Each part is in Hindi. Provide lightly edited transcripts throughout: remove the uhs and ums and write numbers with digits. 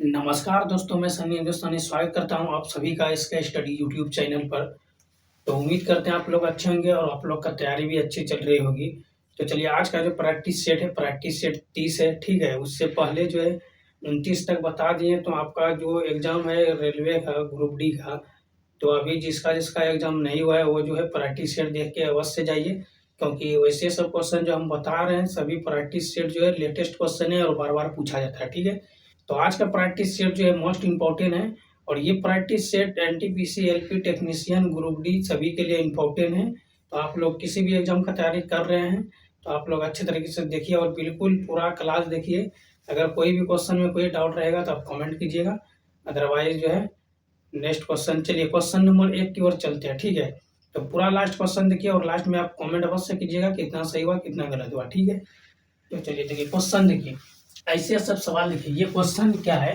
नमस्कार दोस्तों, मैं सनी हिंदुस्तानी स्वागत करता हूं आप सभी का इसके स्टडी यूट्यूब चैनल पर। तो उम्मीद करते हैं आप लोग अच्छे होंगे और आप लोग का तैयारी भी अच्छी चल रही होगी। तो चलिए, आज का जो प्रैक्टिस सेट है, प्रैक्टिस सेट 30 है, ठीक है। उससे पहले जो है 29 तक बता दिए। तो आपका जो एग्ज़ाम है रेलवे का ग्रुप डी का, तो अभी जिसका एग्ज़ाम नहीं हुआ है वो जो है प्रैक्टिस सेट देख के अवश्य जाइए, क्योंकि वैसे सब क्वेश्चन जो हम बता रहे हैं सभी प्रैक्टिस सेट जो है लेटेस्ट क्वेश्चन है और बार-बार पूछा जाता है, ठीक है। तो आज का प्रैक्टिस सेट जो है मोस्ट इम्पोर्टेंट है, और ये practice set NTPC, LP technician, group D सभी के लिए इम्पोर्टेंट है। तो आप लोग किसी भी एग्ज़ाम का तैयारी कर रहे हैं तो आप लोग अच्छे तरीके से देखिए और बिल्कुल पूरा क्लास देखिए। अगर कोई भी क्वेश्चन में कोई डाउट रहेगा तो आप कमेंट कीजिएगा, अदरवाइज़ जो है नेक्स्ट क्वेश्चन। चलिए, क्वेश्चन नंबर 1 की ओर चलते हैं, ठीक है। तो पूरा लास्ट क्वेश्चन देखिए और लास्ट में आप कमेंट अवश्य कीजिएगा कितना सही हुआ कितना गलत हुआ, ठीक है। तो चलिए देखिए, क्वेश्चन देखिए, ऐसे सब सवाल देखिए। ये क्वेश्चन क्या है,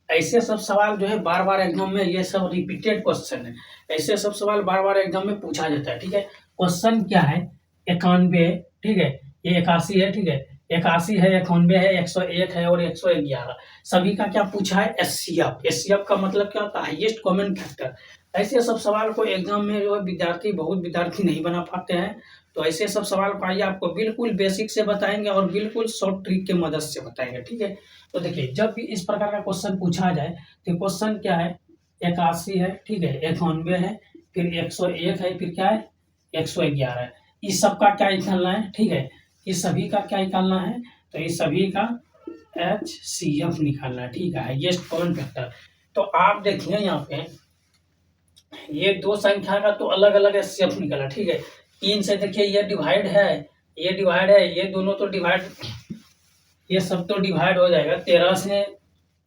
ऐसे सब सवाल जो है बार बार एग्जाम में, ये सब रिपीटेड क्वेश्चन है। ऐसे सब सवाल बार बार एग्जाम में पूछा जाता है, ठीक है। क्वेश्चन क्या है, 91, ठीक है, ये 81 है, ठीक है। 81 है, 91 है, 101 है और 111। सभी का क्या पूछा है, एचसीएफ। एचसीएफ का मतलब क्या होता है, हाईएस्ट कॉमन फैक्टर। ऐसे सब सवाल को एग्जाम में जो है बहुत विद्यार्थी नहीं बना पाते हैं। तो ऐसे सब सवाल को आइए आपको बिल्कुल बेसिक से बताएंगे और बिल्कुल शॉर्ट ट्रिक के मदद से बताएंगे, ठीक है। तो देखिए, जब भी इस प्रकार का क्वेश्चन पूछा जाए तो क्वेश्चन क्या है, 81 है, ठीक है, 91 है, फिर 101 है, फिर क्या है, 111 है। इस सब का क्या निकालना है, ठीक है। इस सभी का क्या निकालना है, तो इस सभी का एचसीएफ निकालना है, ठीक है, हाईएस्ट कॉमन फैक्टर। तो आप देखिए यहाँ पे ये दो संख्या का तो अलग अलग एचसीएफ निकला, ठीक है। 3 से देखिए ये डिवाइड है, ये डिवाइड है, ये दोनों तो डिवाइड, ये सब तो डिवाइड हो जाएगा। 13 से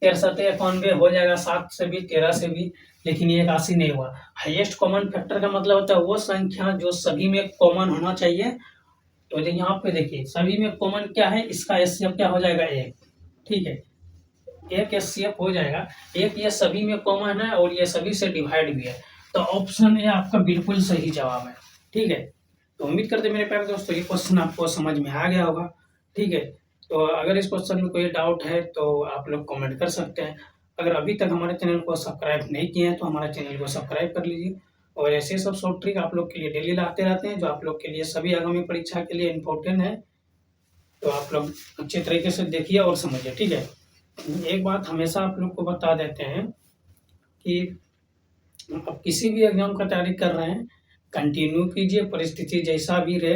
13 91 हो जाएगा, 7 से भी 13 से भी, लेकिन ये 81 नहीं हुआ। हाईएस्ट कॉमन फैक्टर का मतलब होता है वो संख्या जो सभी में कॉमन होना चाहिए। तो यहाँ पे देखिए सभी में कॉमन क्या है, इसका एचसीएफ क्या हो जाएगा, 1, ठीक है। 1 एचसीएफ हो जाएगा, 1 ये सभी में कॉमन है और ये सभी से डिवाइड भी है। तो ऑप्शन ए आपका बिल्कुल सही जवाब है, ठीक है। तो उम्मीद करते मेरे प्यारे दोस्तों ये क्वेश्चन आपको समझ में आ गया होगा, ठीक है। तो अगर इस क्वेश्चन में कोई डाउट है तो आप लोग कमेंट कर सकते हैं। अगर अभी तक हमारे चैनल को सब्सक्राइब नहीं किए हैं तो हमारे चैनल को सब्सक्राइब कर लीजिए, और ऐसे सब शॉर्ट ट्रिक आप लोग के लिए डेली लाते रहते हैं जो आप लोग के लिए सभी आगामी परीक्षा के लिए इम्पोर्टेंट है। तो आप लोग अच्छे तरीके से देखिए और समझिए, ठीक है। एक बात हमेशा आप लोग को बता देते हैं कि आप किसी भी एग्जाम का तैयारी कर रहे हैं, कंटिन्यू कीजिए, परिस्थिति जैसा भी रहे,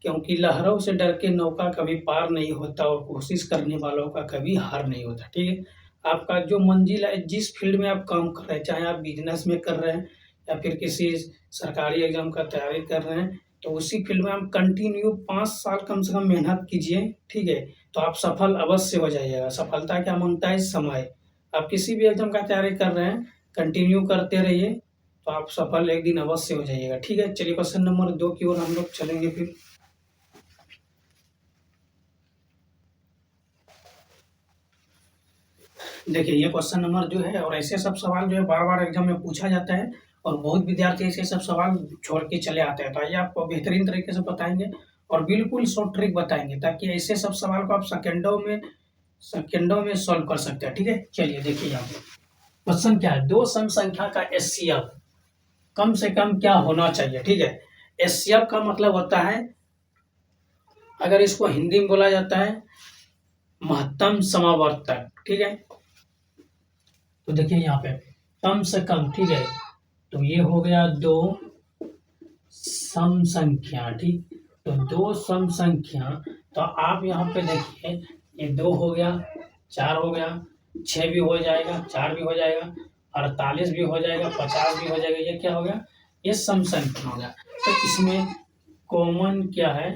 क्योंकि लहरों से डर के नौका कभी पार नहीं होता और कोशिश करने वालों का कभी हार नहीं होता, ठीक है। आपका जो मंजिल है, जिस फील्ड में आप काम कर रहे हैं, चाहे आप बिजनेस में कर रहे हैं या फिर किसी सरकारी एग्जाम का तैयारी कर रहे हैं, तो उसी फील्ड में आप कंटिन्यू 5 साल कम से कम मेहनत कीजिए, ठीक है। तो आप सफल अवश्य हो जाइएगा। सफलता क्या मांगता है, समय। आप किसी भी एग्जाम का तैयारी कर रहे हैं, कंटिन्यू करते रहिए, तो आप सफल एक दिन अवश्य हो जाइएगा, ठीक है। चलिए, क्वेश्चन नंबर 2 की ओर हम लोग चलेंगे फिर। देखिए, ये क्वेश्चन नंबर जो है, और ऐसे सब सवाल जो है बार-बार एग्जाम में पूछा जाता है और बहुत विद्यार्थी ऐसे सब सवाल छोड़ के चले आते हैं। तो आइए आपको बेहतरीन तरीके से बताएँगे और बिल्कुल शॉर्ट ट्रिक बताएँगे, ताकि ऐसे सब सवाल को आप सेकंडों में सॉल्व कर सकते हैं, ठीक है। चलिए देखिए यहाँ पे क्वेश्चन क्या है, 2 सम संख्या का एचसीएफ कम से कम क्या होना चाहिए, ठीक है। एचसीएफ का मतलब होता है, अगर इसको हिंदी में बोला जाता है, महत्तम समावर्तक, ठीक है। तो देखिए यहाँ पे कम से कम, ठीक है। तो ये हो गया 2 सम संख्या, ठीक। तो 2 सम संख्या, तो आप यहाँ पे देखिए ये 2 हो गया, 4 हो गया, 6 भी हो जाएगा, 4 भी हो जाएगा, 48 भी हो जाएगा, 50 भी हो जाएगा। ये क्या हो गया, ये सम संख्या हो गया। तो इसमें कॉमन क्या है,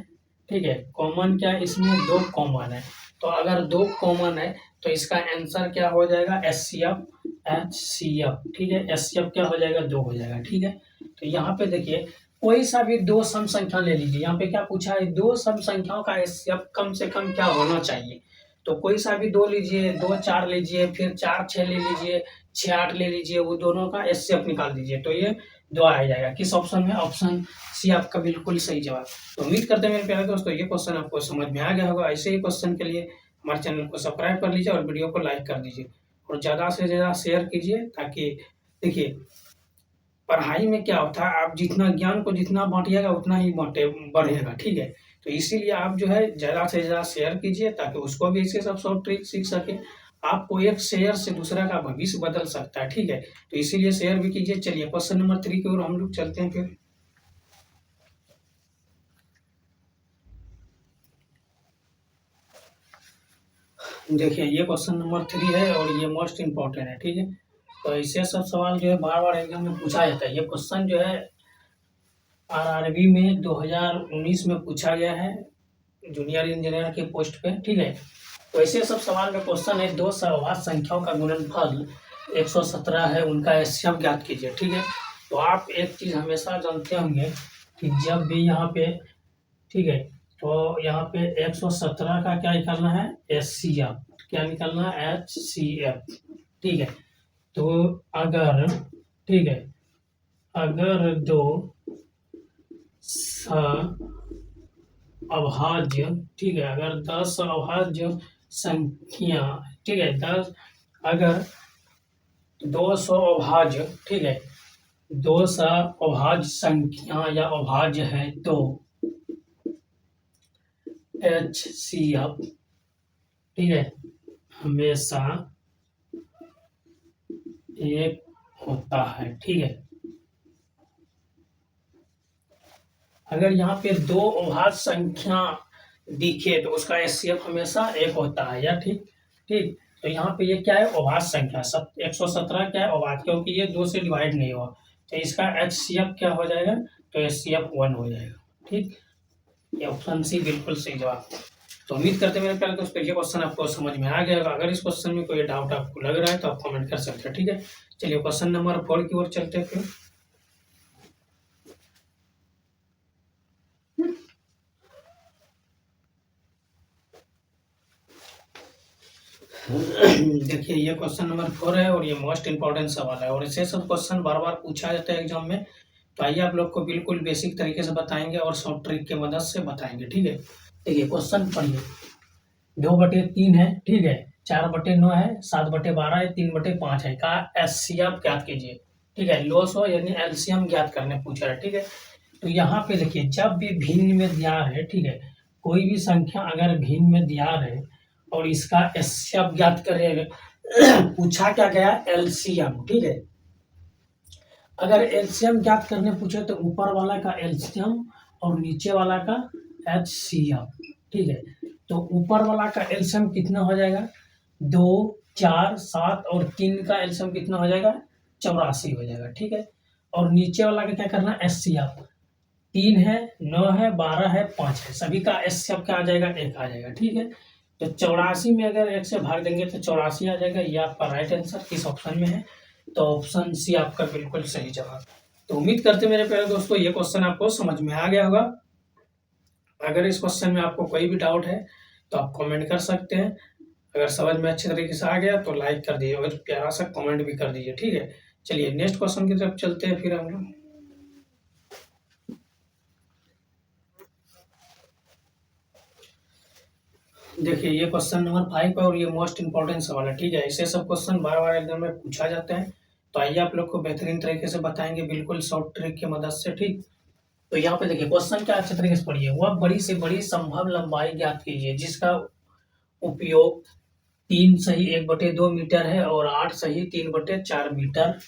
ठीक है, कॉमन क्या है, इसमें 2 कॉमन है। तो अगर 2 कॉमन है तो इसका आंसर क्या हो जाएगा, एचसीएफ, ठीक है। एचसीएफ क्या हो जाएगा, 2 हो जाएगा, ठीक है। तो यहाँ पे देखिए कोई सा भी 2 सम संख्या ले लीजिए। यहाँ पे क्या पूछा है, 2 सम संख्याओं का एचसीएफ कम से कम क्या होना चाहिए। तो कोई सा भी 2 लीजिए, 2 4 लीजिए, फिर 4 6 ले लीजिए, 6 8 ले लीजिए, वो दोनों का एचसीएफ निकाल दीजिए, तो ये 2 आ जाएगा। किस ऑप्शन में, ऑप्शन सी आपका बिल्कुल सही जवाब। तो उम्मीद करते हैं मेरे प्यारे दोस्तों ये क्वेश्चन आपको समझ में आ गया होगा। ऐसे ही क्वेश्चन के लिए हमारे चैनल को सब्सक्राइब कर लीजिए और वीडियो को लाइक कर दीजिए और ज़्यादा से ज़्यादा शेयर कीजिए, ताकि देखिए पढ़ाई में क्या होता है, आप जितना ज्ञान को जितना बाँटिएगा उतना ही बढ़ेगा, ठीक है? तो इसीलिए आप जो है ज़्यादा से ज़्यादा शेयर कीजिए, ताकि उसको भी इसके सब शॉर्ट ट्रिक सीख सके। आपको एक शेयर से दूसरा का भविष्य बदल सकता है, ठीक है? तो इसीलिए शेयर भी कीजिए। चलिए क्वेश्चन नंबर 3 की ओर हम लोग चलते हैं फिर। देखिए ये क्वेश्चन नंबर 3 है और ये मोस्ट इम्पोर्टेंट है, ठीक है? तो ऐसे सब सवाल जो है बार-बार एग्ज़ाम में पूछा जाता है। ये क्वेश्चन जो है आरआरबी में 2019 में पूछा गया है, जूनियर इंजीनियर के पोस्ट पे, ठीक है? तो ऐसे सब सवाल में क्वेश्चन है, दो सहवास संख्याओं का गुणनफल 117 है, उनका एचसीएफ ज्ञात कीजिए, ठीक है? तो आप एक चीज़ हमेशा जानते होंगे कि जब भी यहाँ पे, ठीक है, तो यहाँ पे 117 का क्या निकालना है, एचसीएफ, क्या निकालना है, एचसीएफ, ठीक है? तो अगर, ठीक है, अगर दो अभाज्य, ठीक है, अगर 10 अभाज्य संख्या, ठीक है, 10 अगर 200 अभाज्य, ठीक है, 200 अभाज्य संख्या या अभाज्य है तो एचसीएफ, ठीक है, हमेशा एक होता है, ठीक है? अगर यहाँ पे दो अभाज्य संख्या दिखे तो उसका एचसीएफ हमेशा एक होता है, या ठीक, ठीक? तो यहाँ पे ये क्या है, अभाज्य संख्या, 117 क्या है, अभाज्य, क्योंकि ये 2 से डिवाइड नहीं हुआ, तो इसका एचसीएफ क्या हो जाएगा, तो एचसीएफ 1 हो जाएगा, ठीक? ये ऑप्शन सी बिल्कुल सही जवाब। तो उम्मीद करते हैं मेरे प्यारे दोस्तों ये क्वेश्चन आपको समझ में आ गया होगा। अगर इस क्वेश्चन में कोई डाउट आपको लग रहा है तो आप कमेंट कर सकते हैं, ठीक है? चलिए क्वेश्चन नंबर 4 की ओर चलते हैं फिर। देखिए ये क्वेश्चन नंबर 4 है और ये मोस्ट इंपॉर्टेंट सवाल है और ऐसे सब क्वेश्चन बार बार पूछा जाता है एग्जाम में। तो आइए आप लोग को बिल्कुल बेसिक तरीके से बताएंगे और शॉर्ट ट्रिक की मदद से बताएंगे, ठीक है? देखिए क्वेश्चन पढ़िए, 2/3 है, ठीक है, 4/9 है, 7/12 है, 3/5 है, का एचसीएफ ज्ञात कीजिए, ठीक है? लॉस हो यानी एलसीएम ज्ञात करने पूछा है, ठीक है? तो यहाँ पे देखिए जब भी भिन्न में दिया है, ठीक है, कोई भी संख्या अगर भिन्न में दिया है और इसका एचसीएफ ज्ञात करेगा, पूछा क्या गया, एलसीएम, ठीक है? अगर एलसीएम ज्ञात करने पूछे तो ऊपर वाला का एलसीएम और नीचे वाला का एचसीएफ, ठीक है? तो ऊपर वाला का एलसीएम कितना हो जाएगा, 2, 4, 7 और 3 का एलसीएम कितना हो जाएगा, 84 हो जाएगा, ठीक है? और नीचे वाला का क्या करना, एचसीएफ 3 है, 9 है, 12 है, 5 है, सभी का एचसीएफ क्या आ जाएगा, 1 आ जाएगा, ठीक है? तो 84 में अगर 1 से भाग देंगे तो 84 आ जाएगा। ये आपका राइट आंसर किस ऑप्शन में है, तो ऑप्शन सी आपका बिल्कुल सही जवाब। तो उम्मीद करते मेरे प्यारे दोस्तों ये क्वेश्चन आपको समझ में आ गया होगा। अगर इस क्वेश्चन में आपको कोई भी डाउट है तो आप कमेंट कर सकते हैं। अगर समझ में अच्छे तरीके से आ गया तो लाइक कर दीजिए और प्यारा सा कमेंट भी कर दीजिए, ठीक है? चलिए नेक्स्ट क्वेश्चन की तरफ चलते हैं फिर हम लोग। देखिए ये क्वेश्चन नंबर 5 है और ये मोस्ट इंपॉर्टेंट सवाल है, ठीक है? ऐसे सब क्वेश्चन बार बार एग्जाम में पूछा जाता है। तो आइए आप लोग को बेहतरीन तरीके से बताएंगे बिल्कुल शॉर्ट ट्रिक की मदद से, ठीक? तो यहाँ पे देखिए क्वेश्चन क्या अच्छे तरीके से पढ़िए, वह बड़ी से बड़ी संभव लंबाई ज्ञात कीजिए जिसका उपयोग 3 सही 1/2 मीटर है और 8 सही 3/4 मीटर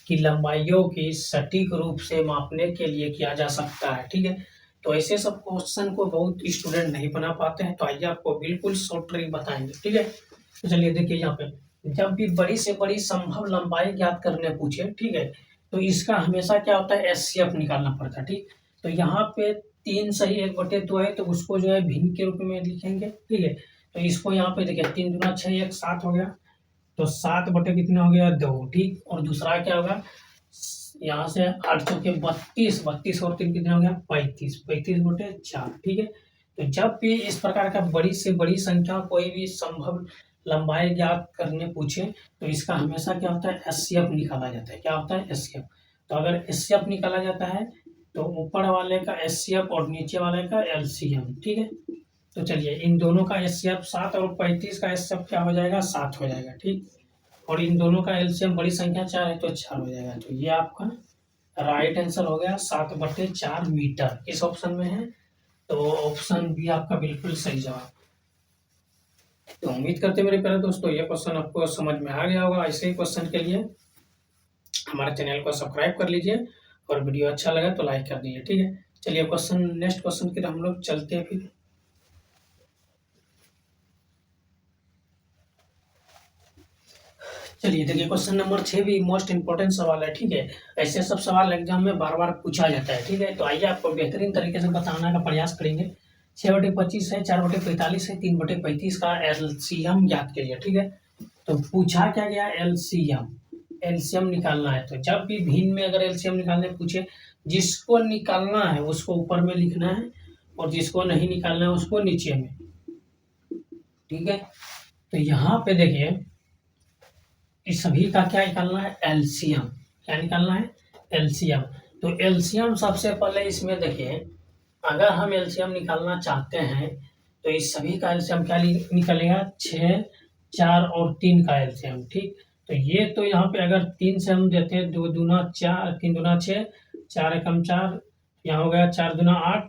की लंबाइयों की सटीक रूप से मापने के लिए किया जा सकता है, ठीक है? तो ऐसे सब क्वेश्चन को बहुत स्टूडेंट नहीं बना पाते हैं, तो आइए आपको बिल्कुल शॉर्ट ट्रिक बताएंगे, ठीक है? तो चलिए देखिए यहाँ पे जब भी बड़ी से बड़ी संभव लंबाई ज्ञात करने पूछे, ठीक है, तो इसका हमेशा क्या होता है, एचसीएफ निकालना पड़ता है, ठीक? तो यहाँ पे 3 सही 1/2 है तो उसको जो है भिन्न के रूप में लिखेंगे, ठीक है? तो इसको यहाँ पे देखिए 3 दूना 6 1 7 हो गया, तो 7 बटे कितना हो गया, 2, ठीक? और दूसरा क्या होगा, यहाँ से 8 चौके 32, 32 और 3 कितना हो गया, 35, 35/4, ठीक है? तो जब भी इस प्रकार का बड़ी से बड़ी संख्या कोई भी संभव लंबाई ज्ञात करने पूछे तो इसका हमेशा क्या होता है, एचसीएफ निकाला जाता है। क्या होता है, एचसीएफ। तो अगर एचसीएफ निकाला जाता है तो ऊपर वाले का एचसीएफ और नीचे वाले का एलसीएम, ठीक है? तो चलिए इन दोनों का एचसीएफ 7 और 35 का एचसीएफ क्या हो जाएगा, 7 हो जाएगा, ठीक। और इन दोनों का एलसीएम बड़ी संख्या 4 है तो 4 हो जाएगा। तो ये आपका राइट आंसर हो गया 7/4 मीटर, इस ऑप्शन में है। तो ऑप्शन बी आपका बिल्कुल सही जवाब। तो उम्मीद करते हैं मेरे प्यारे दोस्तों ये क्वेश्चन आपको समझ में आ गया होगा। ऐसे ही क्वेश्चन के लिए हमारे चैनल को सब्सक्राइब कर लीजिए और वीडियो अच्छा लगा तो लाइक कर दीजिए, ठीक है। चलिए नेक्स्ट क्वेश्चन की तरफ हम लोग चलते हैं फिर। चलिए देखिए क्वेश्चन नंबर 6 भी मोस्ट इंपॉर्टेंट सवाल है, ठीक है। ऐसे सब सवाल एग्जाम में बार बार पूछा जाता है, ठीक है। तो आइए आपको बेहतरीन तरीके से बताने का प्रयास करेंगे। 6/25 है, 4/45 है, 3/35 का एलसीएम ज्ञात कीजिए, ठीक है। तो पूछा क्या गया, एलसीएम निकालना है। तो जब भी भिन्न में अगर एलसीएम निकालने पूछे, जिसको निकालना है उसको ऊपर में लिखना है और जिसको नहीं निकालना है उसको नीचे में, ठीक है। तो यहाँ पे देखिए इस सभी का क्या निकालना है, एलसीएम। क्या निकालना है, एलसीएम। तो एलसीएम सबसे पहले इसमें देखिए, अगर हम एलसीएम निकालना चाहते हैं तो इस सभी का एलसीएम क्या निकलेगा, 6, 4 और 3 का एलसीएम, ठीक। तो ये तो यहाँ पे अगर 3 से हम देते हैं, 2 दूना 4, 3 दूना 6, 4 एकम 4, यहाँ हो गया 4 दूना 8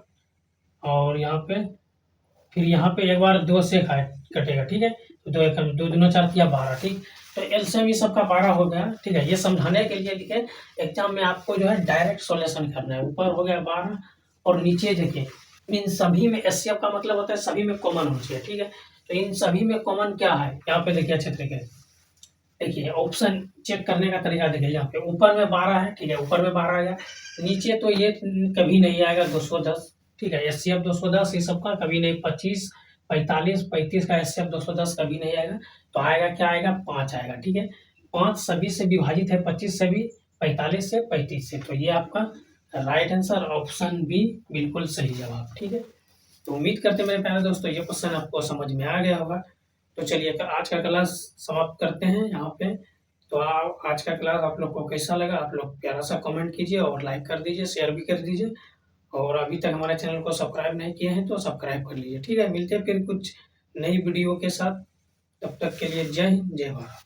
और यहाँ पे फिर यहाँ पे एक बार 2 से कटेगा, ठीक है। तो 2 एकम 2 दूना 4 किया 12, ठीक। तो एलसीएम ये सबका 12 हो गया, ठीक है। ये समझाने के लिए लिखे एग्जाम में आपको जो है डायरेक्ट सॉल्यूशन करना है। ऊपर हो गया 12 और नीचे देखिए इन सभी में एचसीएफ का मतलब होता है सभी में कॉमन होना चाहिए, ठीक है। तो इन सभी में कॉमन क्या है, यहाँ पे देखिए अच्छे तरीके से देखिए ऑप्शन चेक करने का तरीका देखिए। यहाँ पे ऊपर में 12 है, ठीक है, ऊपर में 12 आएगा। नीचे तो ये कभी नहीं आएगा 210, ठीक है। एचसीएफ 210 ये सबका कभी नहीं। 25, 45, 35 का एचसीएफ 210 कभी नहीं आएगा। तो आएगा क्या आएगा, 5 आएगा, ठीक है। 5 सभी से विभाजित है, 25 से भी, 45 से, 35 से। तो ये आपका राइट आंसर ऑप्शन बी बिल्कुल सही जवाब, ठीक है। तो उम्मीद करते हैं मेरे प्यारे दोस्तों ये क्वेश्चन आपको समझ में आ गया होगा। तो चलिए आज का क्लास समाप्त करते हैं यहाँ पे। तो आज का क्लास आप लोग को कैसा लगा, आप लोग प्यारा सा कमेंट कीजिए और लाइक कर दीजिए, शेयर भी कर दीजिए। और अभी तक हमारे चैनल को सब्सक्राइब नहीं किए हैं तो सब्सक्राइब कर लीजिए, ठीक है। मिलते हैं फिर कुछ नई वीडियो के साथ, तब तक के लिए जय हिंद, जय भारत।